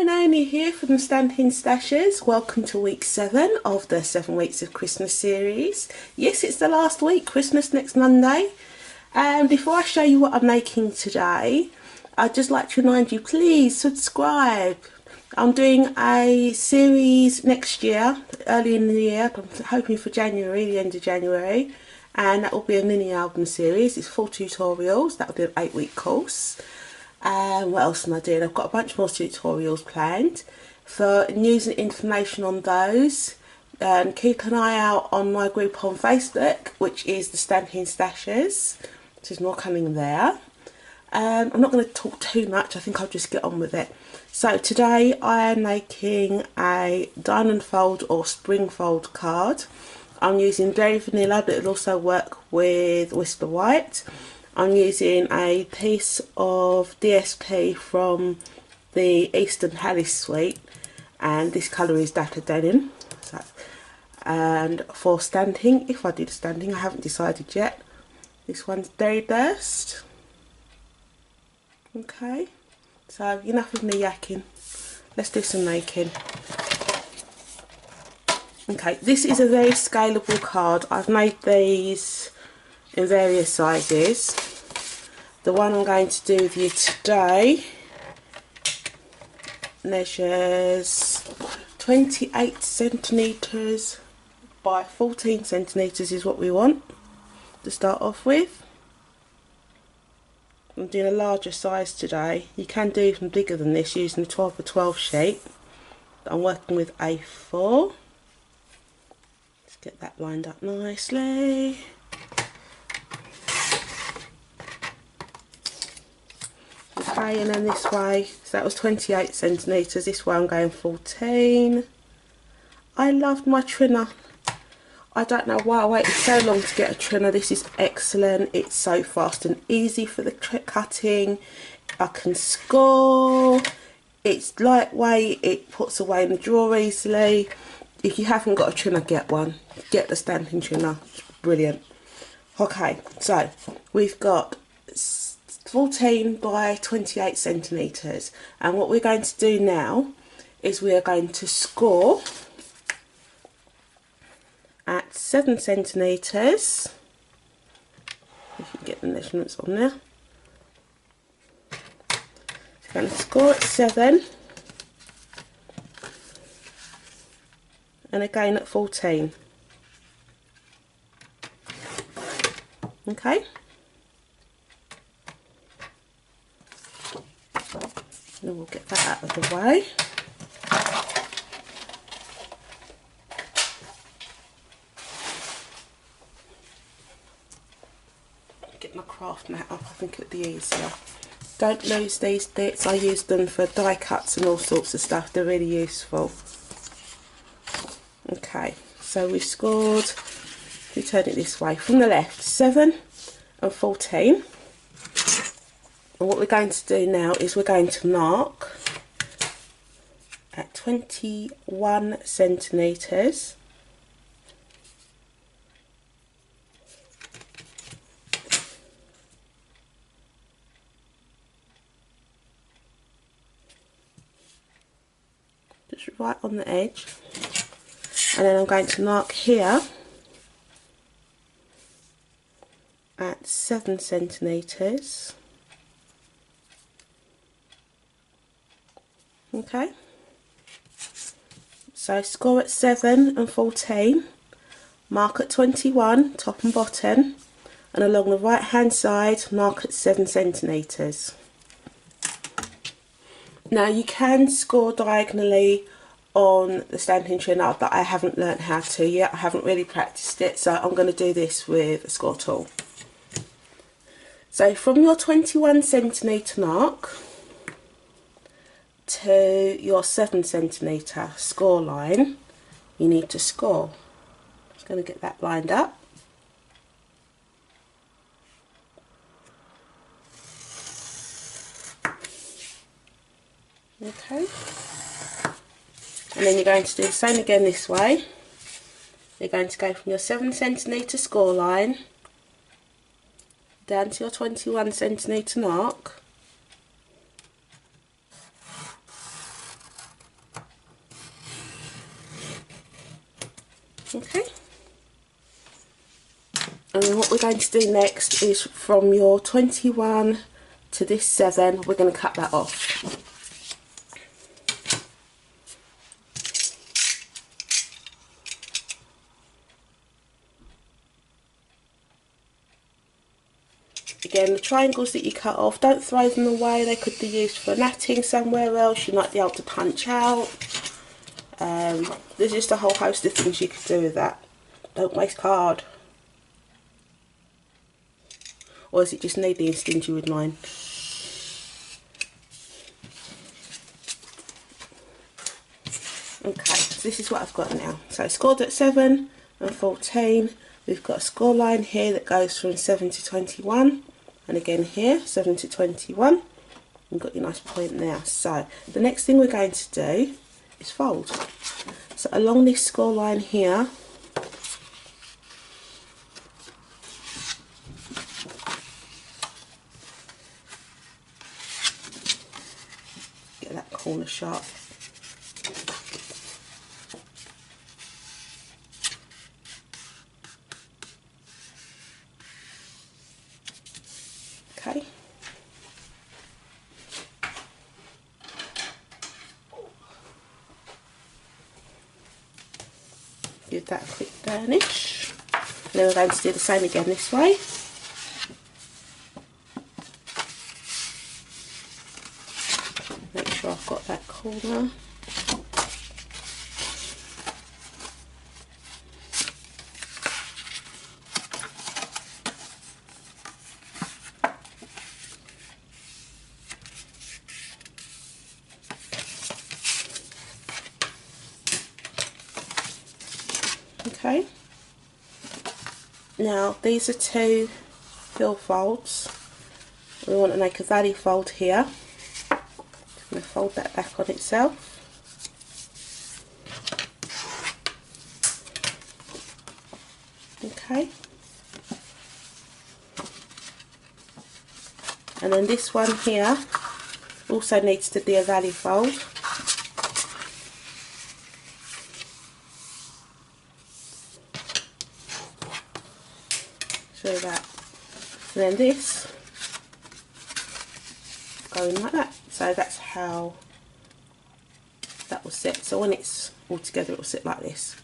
Hello, Naomi here from Stampin' Stashes. Welcome to week 7 of the 7 weeks of Christmas series. Yes, it's the last week, Christmas next Monday. And before I show you what I'm making today, I'd just like to remind you, please subscribe. I'm doing a series next year, early in the year. I'm hoping for January, the end of January. And that will be a mini album series. It's 4 tutorials. That will be an 8-week course. What else am I doing? I've got a bunch more tutorials planned. For news and information on those, keep an eye out on my group on Facebook, which is the Stampin' Stashes. There's more coming there. I'm not going to talk too much. I think I'll just get on with it. So today I am making a diamond fold or spring fold card. I'm using Very Vanilla, but it'll also work with Whisper White. I'm using a piece of DSP from the Eastern Palace suite, and this colour is Dapper Denim. So, and for standing, if I did standing, I haven't decided yet. This one's Berry Burst. Okay, so enough of me yakking. Let's do some making. Okay, this is a very scalable card. I've made these in various sizes. The one I'm going to do with you today measures 28 centimetres by 14 centimetres is what we want to start off with. I'm doing a larger size today. You can do even bigger than this using the 12 by 12 sheet. But I'm working with A4. Let's get that lined up nicely. Okay, and then this way, so that was 28 centimetres, this way I'm going 14. I loved my trinner. I don't know why I waited so long to get a trinner. This is excellent. It's so fast and easy for the cutting. I can score. It's lightweight. It puts away in the drawer easily. If you haven't got a trinner, get one. Get the Stampin' trinner. It's brilliant. Okay, so we've got 14 by 28 centimetres, and what we're going to do now is we are going to score at 7 centimetres. If you can get the measurements on there. So we're going to score at 7 and again at 14. Okay. Then we'll get that out of the way. Get my craft mat up, I think it'd be easier. Don't lose these bits, I use them for die cuts and all sorts of stuff, they're really useful. Okay, so we've scored, if we turn it this way, from the left, 7 and 14. And what we're going to do now is we're going to mark at 21 centimetres. Just right on the edge. And then I'm going to mark here at 7 centimetres. Okay, so score at 7 and 14, mark at 21 top and bottom, and along the right hand side mark at 7 centimetres. Now you can score diagonally on the Stampin' trinner, but I haven't learnt how to yet. I haven't really practiced it, so I'm going to do this with a score tool. So from your 21 centimetre mark to your 7 centimetre score line, you need to score. Just going to get that lined up. Okay, and then you're going to do the same again this way. You're going to go from your 7 centimetre score line down to your 21 centimetre mark, Okay. And then what we're going to do next is from your 21 to this 7, we're going to cut that off. Again, the triangles that you cut off, don't throw them away. They could be used for natting somewhere else. You might be able to punch out. There's just a whole host of things you could do with that. Don't waste card. Or is it just needy and stingy with mine? Okay, so this is what I've got now. So I scored at 7 and 14. We've got a score line here that goes from 7 to 21. And again here, 7 to 21. You've got your nice point there. So the next thing we're going to do is fold. So along this score line here, get that corner sharp. Okay. Give that a quick burnish. And then we're going to do the same again this way. Make sure I've got that corner. Okay, now these are 2 fill folds. We want to make a valley fold here. Just going to fold that back on itself. Okay, and then this one here also needs to be a valley fold. Show that. And then this going like that. So that's how that will sit. So when it's all together, it will sit like this.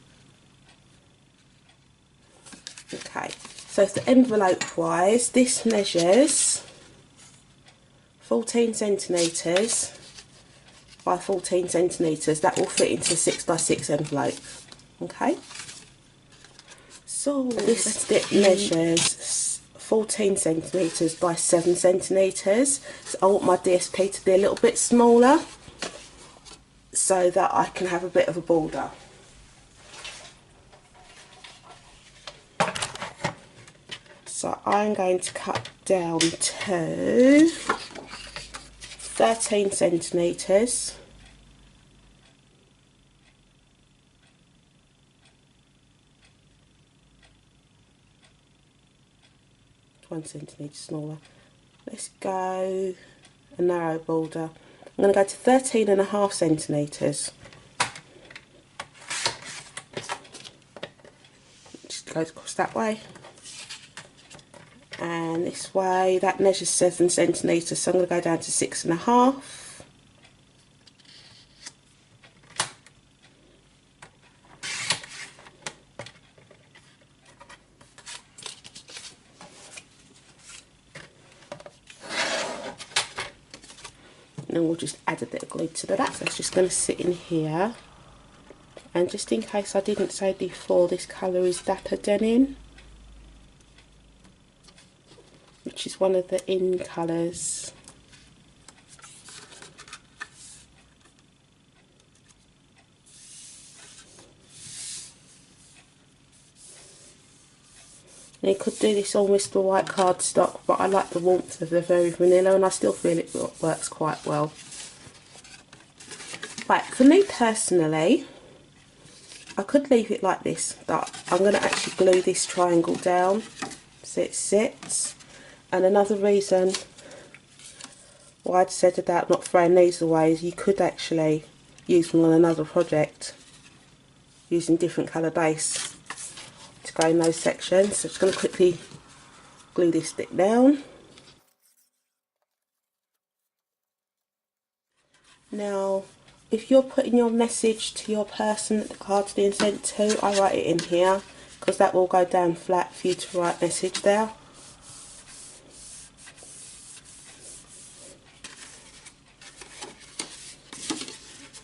Okay, so for envelope wise, this measures 14 centimetres by 14 centimetres. That will fit into a 6x6 envelope. Okay, so this bit measures 14 centimetres by 7 centimetres. So I want my DSP to be a little bit smaller so that I can have a bit of a border. So I'm going to cut down to 13 centimetres. One centimetre smaller. Let's go a narrow border. I'm going to go to 13.5 centimetres. Just goes across that way. And this way, that measures 7 centimetres, so I'm going to go down to 6.5. And then we'll just add a bit of glue to that. So it's just going to sit in here. And just in case I didn't say before, this colour is Dapper Denim, which is one of the in colours. You could do this on Whisper White cardstock, but I like the warmth of the Very Vanilla and I still feel it works quite well. Right, for me personally, I could leave it like this, but I'm going to actually glue this triangle down so it sits. And another reason why I'd said about not throwing these away is you could actually use them on another project using different colour base. to go in those sections. So I'm just going to quickly glue this stick down. Now, if you're putting your message to your person that the card's being sent to, I write it in here because that will go down flat for you to write message there.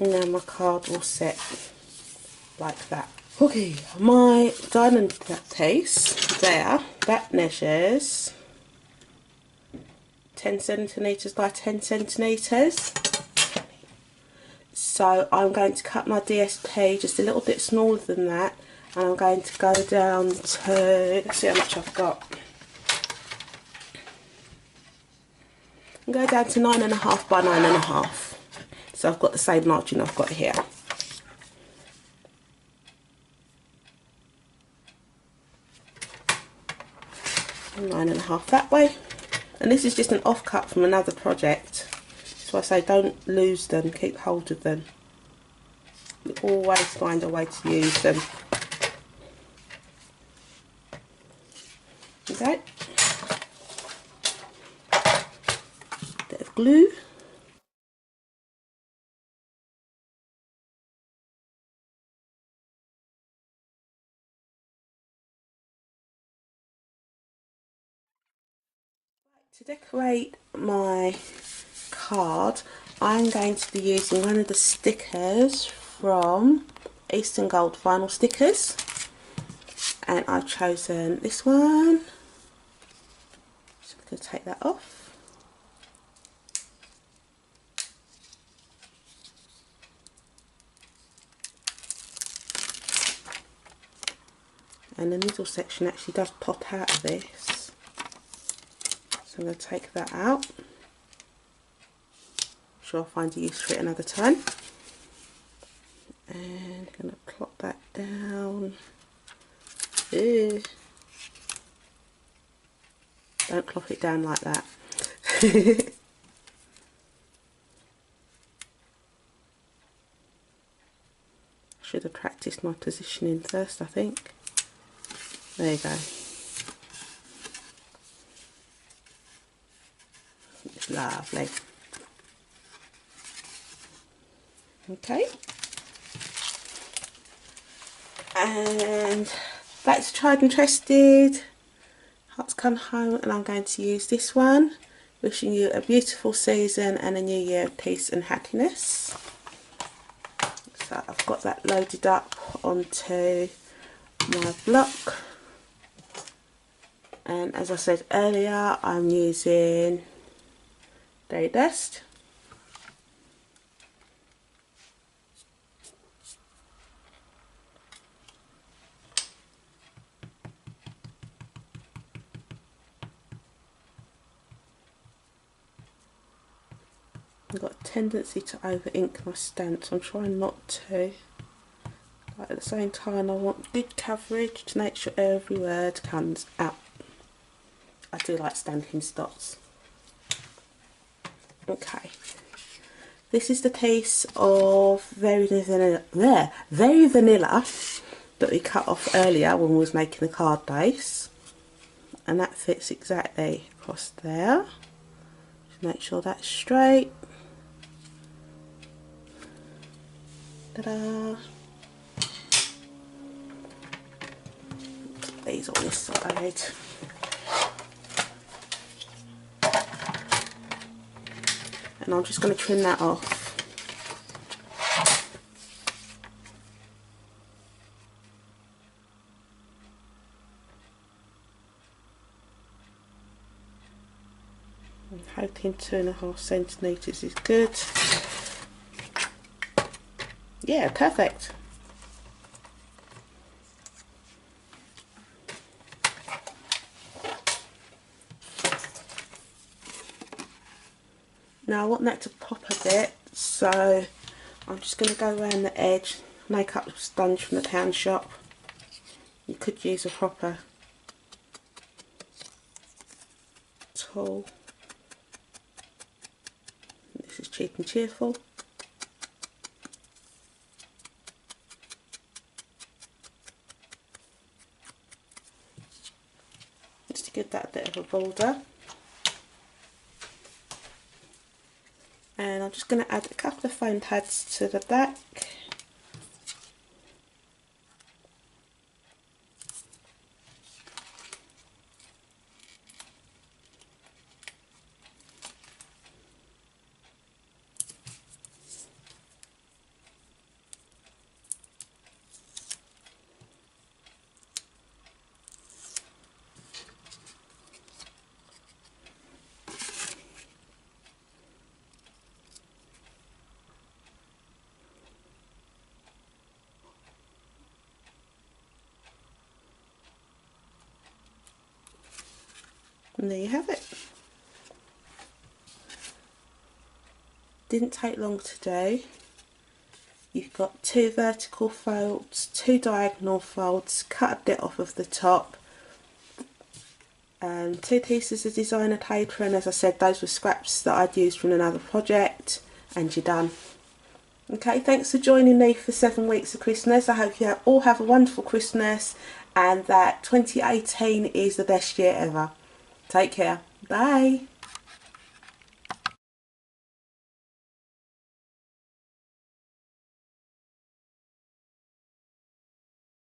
And now my card will set like that. Okay, my diamond piece there, that measures 10 centimetres by 10 centimetres. So I'm going to cut my DSP just a little bit smaller than that, and I'm going to go down to, let's see how much I've got. I'm going down to 9.5 by 9.5. So I've got the same margin I've got here. 9.5 that way, and this is just an offcut from another project, so I say don't lose them, keep hold of them. You always find a way to use them. Okay, bit of glue. To decorate my card, I'm going to be using one of the stickers from Eastern Gold Vinyl Stickers, and I've chosen this one. So I'm going to take that off. And the middle section actually does pop out of this. So I'm going to take that out. I'm sure I'll find a use for it another time. And I'm going to plop that down. Ew. Don't plop it down like that. Should have practiced my positioning first, I think. There you go. It's lovely. Okay. And that's tried and tested. Hearts Come Home, and I'm going to use this one. Wishing you a beautiful season and a new year of peace and happiness. So I've got that loaded up onto my block. And as I said earlier, I'm using Day Dust. I've got a tendency to over ink my stamps. I'm trying not to. But at the same time, I want good coverage to make sure every word comes out. I do like Stampin' dots. Okay. This is the piece of very vanilla that we cut off earlier when we was making the card base. And that fits exactly across there. Just make sure that's straight. Ta-da! These on this side. And I'm just going to trim that off. I'm hoping 2.5 centimetres is good. Yeah, perfect. Now I want that to pop a bit, so I'm just going to go around the edge, make up the sponge from the pound shop. You could use a proper tool. This is Cheap and Cheerful. Just give that a bit of a border. And I'm just going to add a couple of foam pads to the back. And there you have it. Didn't take long to do. You've got 2 vertical folds, 2 diagonal folds, cut a bit off of the top, 2 pieces of designer paper, and as I said, those were scraps that I'd used from another project, and you're done. Okay, thanks for joining me for 7 weeks of Christmas. I hope you all have a wonderful Christmas and that 2018 is the best year ever. Take care. Bye.